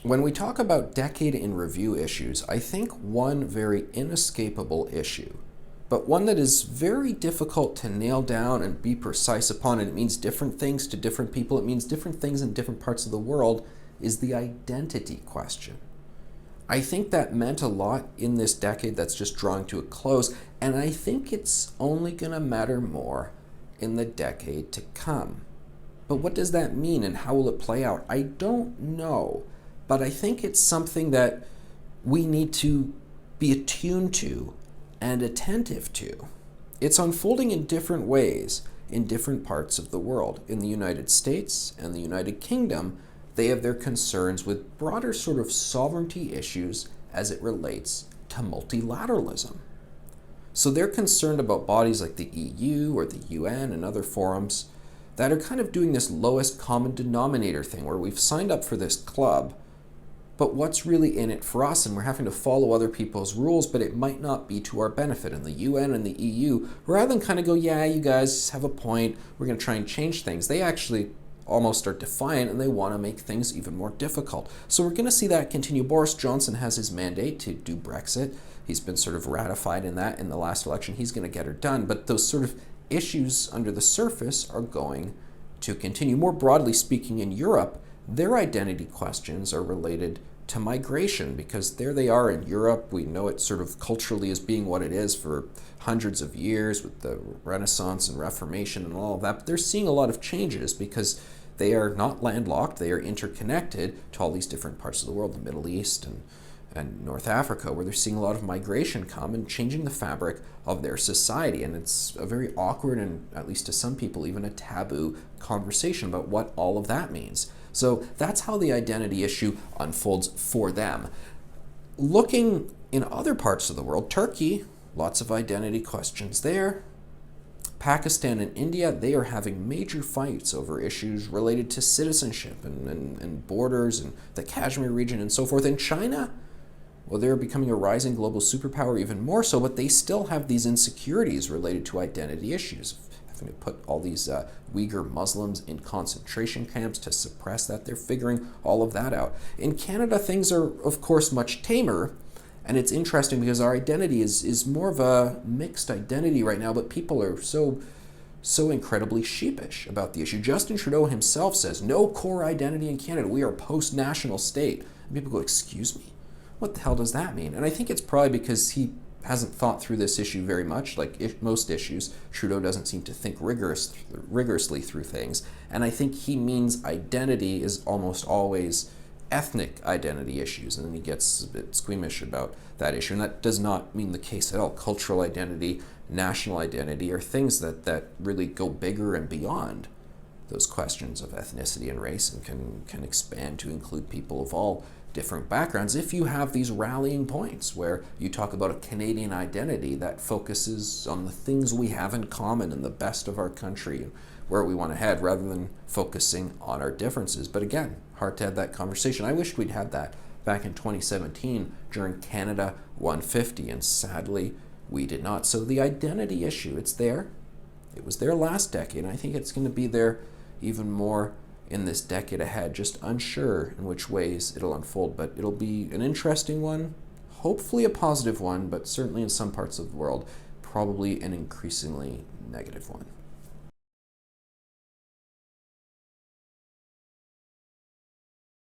When we talk about decade in review issues, I think one very inescapable issue, but one that is very difficult to nail down and be precise upon, and it means different things to different people, it means different things in different parts of the world, is the identity question. I think that meant a lot in this decade that's just drawing to a close, and I think it's only going to matter more in the decade to come. But what does that mean and how will it play out? I don't know, but I think it's something that we need to be attuned to and attentive to. It's unfolding in different ways in different parts of the world. In the United States and the United Kingdom, they have their concerns with broader sort of sovereignty issues as it relates to multilateralism. So they're concerned about bodies like the EU or the UN and other forums that are kind of doing this lowest common denominator thing where we've signed up for this club, but what's really in it for us? And we're having to follow other people's rules, but it might not be to our benefit. And the UN and the EU, rather than kind of go, yeah, you guys have a point, we're going to try and change things, they actually almost are defiant and they want to make things even more difficult. So we're going to see that continue. Boris Johnson has his mandate to do Brexit. He's been sort of ratified in that in the last election. He's going to get her done. But those sort of issues under the surface are going to continue. More broadly speaking, in Europe, their identity questions are related to migration, because there they are in Europe. We know it sort of culturally as being what it is for hundreds of years with the Renaissance and Reformation and all of that. But they're seeing a lot of changes because they are not landlocked. They are interconnected to all these different parts of the world, the Middle East and North Africa, where they're seeing a lot of migration come and changing the fabric of their society. And it's a very awkward and, at least to some people, even a taboo conversation about what all of that means. So that's how the identity issue unfolds for them. Looking in other parts of the world, Turkey, lots of identity questions there. Pakistan and India, they are having major fights over issues related to citizenship and borders and the Kashmir region and so forth. And China, well, they're becoming a rising global superpower even more so, but they still have these insecurities related to identity issues. Having to put all these Uyghur Muslims in concentration camps to suppress that. They're figuring all of that out. In Canada, things are, of course, much tamer. And it's interesting because our identity is more of a mixed identity right now, but people are so incredibly sheepish about the issue. Justin Trudeau himself says, no core identity in Canada. We are a post-national state. And people go, excuse me? What the hell does that mean? And I think it's probably because he hasn't thought through this issue very much. Like most issues, Trudeau doesn't seem to think rigorously through things. And I think he means identity is almost always ethnic identity issues, and then he gets a bit squeamish about that issue. And that does not mean the case at all. Cultural identity, national identity are things that really go bigger and beyond those questions of ethnicity and race, and can expand to include people of all different backgrounds if you have these rallying points where you talk about a Canadian identity that focuses on the things we have in common and the best of our country and where we want to head, rather than focusing on our differences. But again, hard to have that conversation. I wished we'd had that back in 2017 during Canada 150, and sadly we did not. So the identity issue, it's there. It was there last decade, and I think it's going to be there even more in this decade ahead. Just unsure in which ways it'll unfold, but it'll be an interesting one, hopefully a positive one, but certainly in some parts of the world, probably an increasingly negative one.